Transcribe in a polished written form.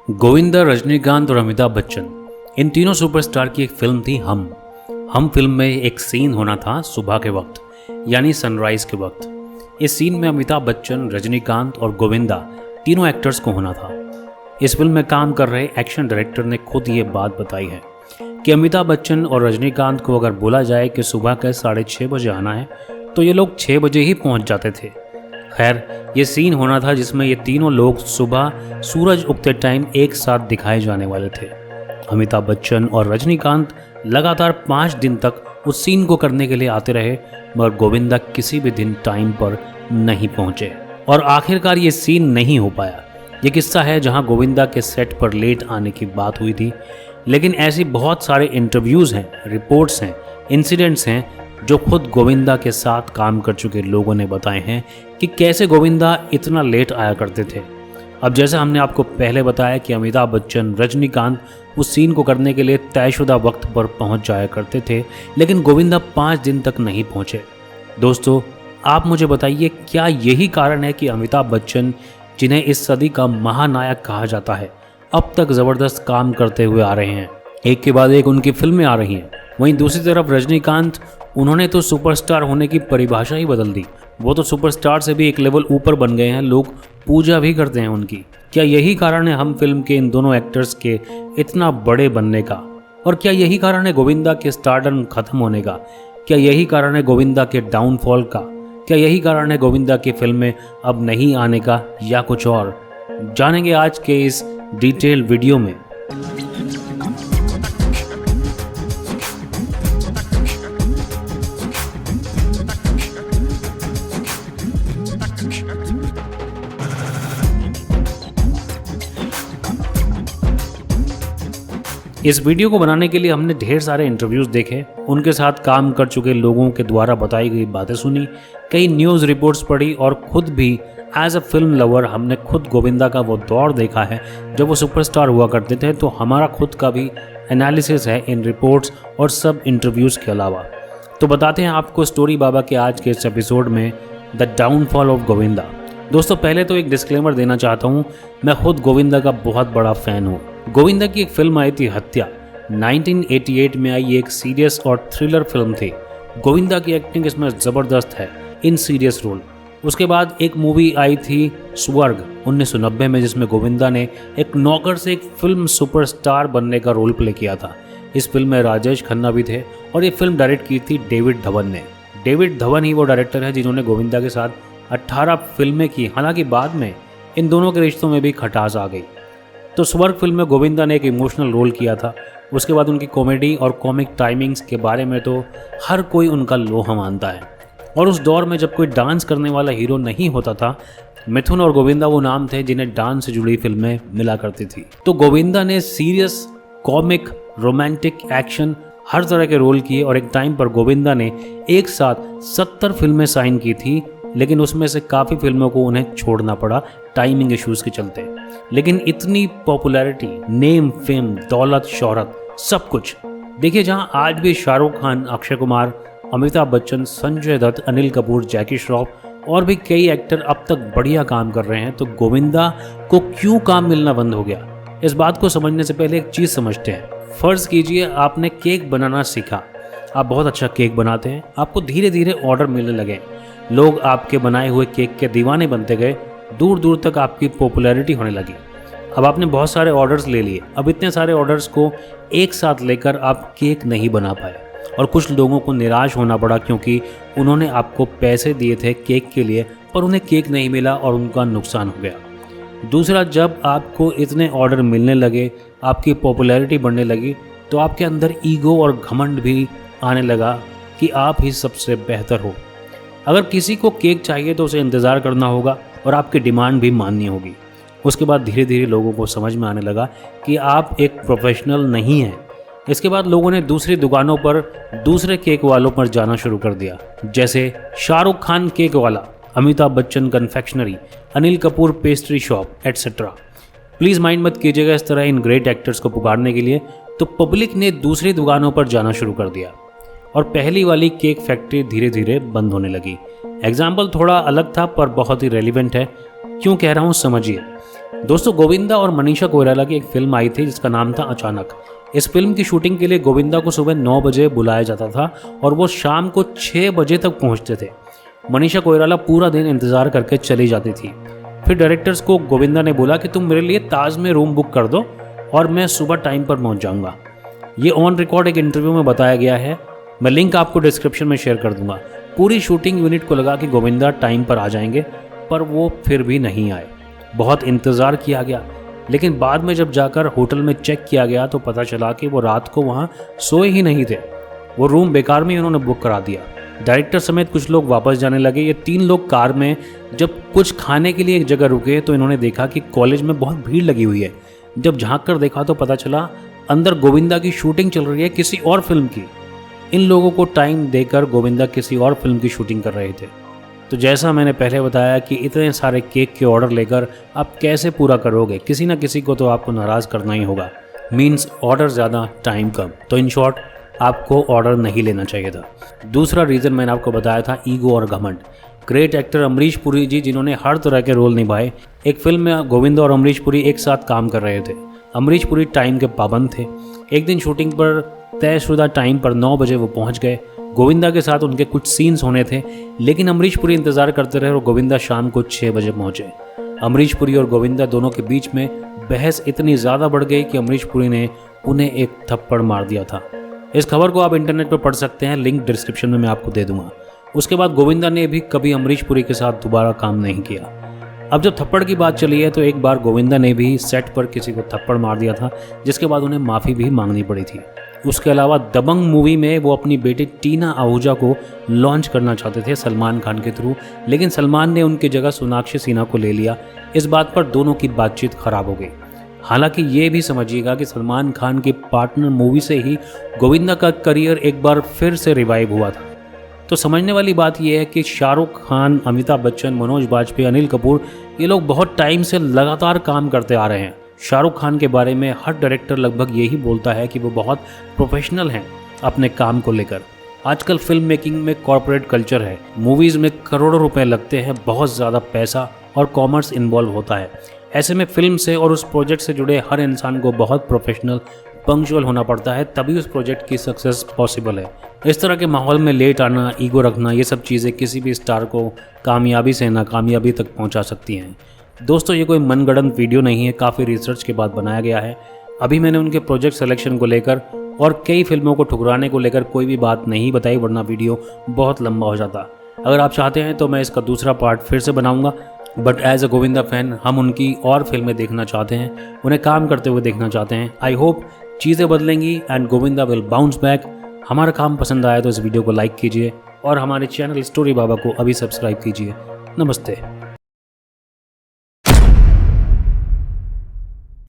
गोविंदा, रजनीकांत और अमिताभ बच्चन, इन तीनों सुपरस्टार की एक फिल्म थी हम फिल्म में एक सीन होना था सुबह के वक्त, यानी सनराइज के वक्त। इस सीन में अमिताभ बच्चन, रजनीकांत और गोविंदा तीनों एक्टर्स को होना था। इस फिल्म में काम कर रहे एक्शन डायरेक्टर ने खुद ये बात बताई है कि अमिताभ बच्चन और रजनीकांत को अगर बोला जाए कि सुबह के 6:30 बजे आना है तो ये लोग 6 बजे ही पहुंच जाते थे। खैर, ये सीन होना था जिसमें ये तीनों लोग सुबह सूरज उगते टाइम एक साथ दिखाए जाने वाले थे। अमिताभ बच्चन और रजनीकांत लगातार 5 दिन तक उस सीन को करने के लिए आते रहे, मगर गोविंदा किसी भी दिन टाइम पर नहीं पहुंचे और आखिरकार ये सीन नहीं हो पाया। ये किस्सा है जहां गोविंदा के सेट पर लेट आने की बात हुई थी, लेकिन ऐसी बहुत सारे इंटरव्यूज़ हैं, रिपोर्ट्स हैं, इंसिडेंट्स हैं जो खुद गोविंदा के साथ काम कर चुके लोगों ने बताए हैं कि कैसे गोविंदा इतना लेट आया करते थे। अब जैसा हमने आपको पहले बताया कि अमिताभ बच्चन, रजनीकांत उस सीन को करने के लिए तयशुदा वक्त पर पहुंच जाया करते थे, लेकिन गोविंदा 5 दिन तक नहीं पहुंचे। दोस्तों, आप मुझे बताइए, क्या यही कारण है कि अमिताभ बच्चन, जिन्हें इस सदी का महानायक कहा जाता है, अब तक ज़बरदस्त काम करते हुए आ रहे हैं? एक के बाद एक उनकी फिल्में आ रही हैं। वहीं दूसरी तरफ रजनीकांत, उन्होंने तो सुपरस्टार होने की परिभाषा ही बदल दी। वो तो सुपरस्टार से भी एक लेवल ऊपर बन गए हैं, लोग पूजा भी करते हैं उनकी। क्या यही कारण है हम फिल्म के इन दोनों एक्टर्स के इतना बड़े बनने का? और क्या यही कारण है गोविंदा के स्टारडम खत्म होने का? क्या यही कारण है गोविंदा के डाउनफॉल का? क्या यही कारण है गोविंदा की फिल्में अब नहीं आने का, या कुछ और? जानेंगे आज के इस डिटेल वीडियो में। इस वीडियो को बनाने के लिए हमने ढेर सारे इंटरव्यूज़ देखे, उनके साथ काम कर चुके लोगों के द्वारा बताई गई बातें सुनी, कई न्यूज़ रिपोर्ट्स पढ़ी और खुद भी एज अ फिल्म लवर हमने खुद गोविंदा का वो दौर देखा है जब वो सुपरस्टार हुआ करते थे। तो हमारा खुद का भी एनालिसिस है इन रिपोर्ट्स और सब इंटरव्यूज़ के अलावा। तो बताते हैं आपको स्टोरी बाबा के आज के इस एपिसोड में, द डाउनफॉल ऑफ गोविंदा। दोस्तों, पहले तो एक डिस्क्लेमर देना चाहता हूँ, मैं खुद गोविंदा का बहुत बड़ा फ़ैन हूँ। गोविंदा की एक फिल्म आई थी हत्या, 1988 में आई एक सीरियस और थ्रिलर फिल्म थी। गोविंदा की एक्टिंग इसमें ज़बरदस्त है इन सीरियस रोल। उसके बाद एक मूवी आई थी स्वर्ग 1990 में, जिसमें गोविंदा ने एक नौकर से एक फिल्म सुपरस्टार बनने का रोल प्ले किया था। इस फिल्म में राजेश खन्ना भी थे और ये फिल्म डायरेक्ट की थी डेविड धवन ने। डेविड धवन ही वो डायरेक्टर है जिन्होंने गोविंदा के साथ 18 फिल्में की। हालांकि बाद में इन दोनों के रिश्तों में भी खटास आ गई। तो स्वर्ग फिल्म में गोविंदा ने एक इमोशनल रोल किया था। उसके बाद उनकी कॉमेडी और कॉमिक टाइमिंग्स के बारे में तो हर कोई उनका लोहा मानता है। और उस दौर में जब कोई डांस करने वाला हीरो नहीं होता था, मिथुन और गोविंदा वो नाम थे जिन्हें डांस से जुड़ी फिल्में मिला करती थी। तो गोविंदा ने सीरियस, कॉमिक, रोमांटिक, एक्शन हर तरह के रोल किए और एक टाइम पर गोविंदा ने एक साथ 70 फिल्में साइन की थी, लेकिन उसमें से काफ़ी फिल्मों को उन्हें छोड़ना पड़ा टाइमिंग इश्यूज़ के चलते। लेकिन इतनी पॉपुलैरिटी, नेम, फेम, दौलत, शोहरत, सब कुछ देखिए, जहां आज भी शाहरुख खान, अक्षय कुमार, अमिताभ बच्चन, संजय दत्त, अनिल कपूर, जैकी श्रॉफ और भी कई एक्टर अब तक बढ़िया काम कर रहे हैं, तो गोविंदा को क्यों काम मिलना बंद हो गया? इस बात को समझने से पहले एक चीज़ समझते हैं। फ़र्ज़ कीजिए आपने केक बनाना सीखा, आप बहुत अच्छा केक बनाते हैं, आपको धीरे धीरे ऑर्डर मिलने लगे, लोग आपके बनाए हुए केक के दीवाने बनते गए, दूर दूर तक आपकी पॉपुलैरिटी होने लगी। अब आपने बहुत सारे ऑर्डर्स ले लिए। अब इतने सारे ऑर्डर्स को एक साथ लेकर आप केक नहीं बना पाए और कुछ लोगों को निराश होना पड़ा, क्योंकि उन्होंने आपको पैसे दिए थे केक के लिए पर उन्हें केक नहीं मिला और उनका नुकसान हो गया। दूसरा, जब आपको इतने ऑर्डर मिलने लगे, आपकी पॉपुलैरिटी बढ़ने लगी, तो आपके अंदर ईगो और घमंड भी आने लगा कि आप ही सबसे बेहतर हो। अगर किसी को केक चाहिए तो उसे इंतज़ार करना होगा और आपकी डिमांड भी माननी होगी। उसके बाद धीरे धीरे लोगों को समझ में आने लगा कि आप एक प्रोफेशनल नहीं हैं। इसके बाद लोगों ने दूसरी दुकानों पर दूसरे केक वालों पर जाना शुरू कर दिया, जैसे शाहरुख खान केक वाला, Amitabh Bachchan confectionery, Anil Kapoor pastry shop, etcetera. Please mind मत कीजिएगा इस तरह इन ग्रेट एक्टर्स को पुकारने के लिए। तो पब्लिक ने दूसरी दुकानों पर जाना शुरू कर दिया और पहली वाली केक फैक्ट्री धीरे धीरे बंद होने लगी। एग्जाम्पल थोड़ा अलग था पर बहुत ही रेलिवेंट है। क्यों कह रहा हूँ समझिए। दोस्तों, गोविंदा और मनीषा कोइराला की एक फिल्म आई थी जिसका नाम था अचानक। इस फिल्म की शूटिंग के लिए गोविंदा को सुबह 9 बजे बुलाया जाता था और वो शाम को 6 बजे तक पहुंचते थे। मनीषा कोइराला पूरा दिन इंतज़ार करके चली जाती थी। फिर डायरेक्टर्स को गोविंदा ने बोला कि तुम मेरे लिए ताज में रूम बुक कर दो और मैं सुबह टाइम पर पहुंच जाऊंगा। ये ऑन रिकॉर्ड एक इंटरव्यू में बताया गया है, मैं लिंक आपको डिस्क्रिप्शन में शेयर कर दूंगा। पूरी शूटिंग यूनिट को लगा कि गोविंदा टाइम पर आ जाएंगे, पर वो फिर भी नहीं आए। बहुत इंतज़ार किया गया, लेकिन बाद में जब जाकर होटल में चेक किया गया तो पता चला कि वो रात को वहाँ सोए ही नहीं थे। वो रूम बेकार में उन्होंने बुक करा दिया। डायरेक्टर समेत कुछ लोग वापस जाने लगे। ये 3 लोग कार में जब कुछ खाने के लिए एक जगह रुके तो इन्होंने देखा कि कॉलेज में बहुत भीड़ लगी हुई है। जब झांक कर देखा तो पता चला अंदर गोविंदा की शूटिंग चल रही है किसी और फिल्म की। इन लोगों को टाइम देकर गोविंदा किसी और फिल्म की शूटिंग कर रहे थे। तो जैसा मैंने पहले बताया कि इतने सारे केक के ऑर्डर लेकर आप कैसे पूरा करोगे, किसी ना किसी को तो आपको नाराज़ करना ही होगा। मीन्स ऑर्डर ज़्यादा टाइम कम। तो इन शॉर्ट आपको ऑर्डर नहीं लेना चाहिए था। दूसरा रीज़न मैंने आपको बताया था, ईगो और घमंड। ग्रेट एक्टर अमरीश पुरी जी, जिन्होंने हर तरह के रोल निभाए, एक फिल्म में गोविंदा और अमरीश पुरी एक साथ काम कर रहे थे। अमरीश पुरी टाइम के पाबंद थे। एक दिन शूटिंग पर तयशुदा टाइम पर 9 बजे वो पहुंच गए। गोविंदा के साथ उनके कुछ सीन्स होने थे, लेकिन अमरीश पुरी इंतज़ार करते रहे और गोविंदा शाम को 6 बजे पहुंचे। अमरीश पुरी और गोविंदा दोनों के बीच में बहस इतनी ज़्यादा बढ़ गई कि अमरीश पुरी ने उन्हें एक थप्पड़ मार दिया था। इस खबर को आप इंटरनेट पर पढ़ सकते हैं, लिंक डिस्क्रिप्शन में मैं आपको दे दूंगा। उसके बाद गोविंदा ने भी कभी अमरीश पुरी के साथ दोबारा काम नहीं किया। अब जब थप्पड़ की बात चली है तो एक बार गोविंदा ने भी सेट पर किसी को थप्पड़ मार दिया था, जिसके बाद उन्हें माफ़ी भी मांगनी पड़ी थी। उसके अलावा दबंग मूवी में वो अपनी बेटी टीना आहूजा को लॉन्च करना चाहते थे सलमान खान के थ्रू, लेकिन सलमान ने उनकी जगह सोनाक्षी सिन्हा को ले लिया। इस बात पर दोनों की बातचीत खराब हो गई। हालांकि ये भी समझिएगा कि सलमान खान की पार्टनर मूवी से ही गोविंदा का करियर एक बार फिर से रिवाइव हुआ था। तो समझने वाली बात यह है कि शाहरुख खान, अमिताभ बच्चन, मनोज बाजपेयी, अनिल कपूर, ये लोग बहुत टाइम से लगातार काम करते आ रहे हैं। शाहरुख खान के बारे में हर डायरेक्टर लगभग यही बोलता है कि वो बहुत प्रोफेशनल हैं अपने काम को लेकर। आजकल फिल्म मेकिंग में कॉर्पोरेट कल्चर है, मूवीज़ में करोड़ों रुपए लगते हैं, बहुत ज़्यादा पैसा और कॉमर्स इन्वॉल्व होता है। ऐसे में फिल्म से और उस प्रोजेक्ट से जुड़े हर इंसान को बहुत प्रोफेशनल, पंक्चुअल होना पड़ता है, तभी उस प्रोजेक्ट की सक्सेस पॉसिबल है। इस तरह के माहौल में लेट आना, ईगो रखना, ये सब चीज़ें किसी भी स्टार को कामयाबी से नाकामयाबी तक पहुंचा सकती हैं। दोस्तों, ये कोई मनगढ़ंत वीडियो नहीं है, काफ़ी रिसर्च के बाद बनाया गया है। अभी मैंने उनके प्रोजेक्ट सिलेक्शन को लेकर और कई फिल्मों को ठुकराने को लेकर कोई भी बात नहीं बताई, वरना वीडियो बहुत लंबा हो जाता। अगर आप चाहते हैं तो मैं इसका दूसरा पार्ट फिर से बनाऊंगा, but as a Govinda fan हम उनकी और फिल्में देखना चाहते हैं, उन्हें काम करते हुए देखना चाहते हैं। आई होप चीज़ें बदलेंगी and Govinda will bounce back. हमारा काम पसंद आया तो इस वीडियो को लाइक कीजिए और हमारे चैनल स्टोरी बाबा को अभी सब्सक्राइब कीजिए। नमस्ते।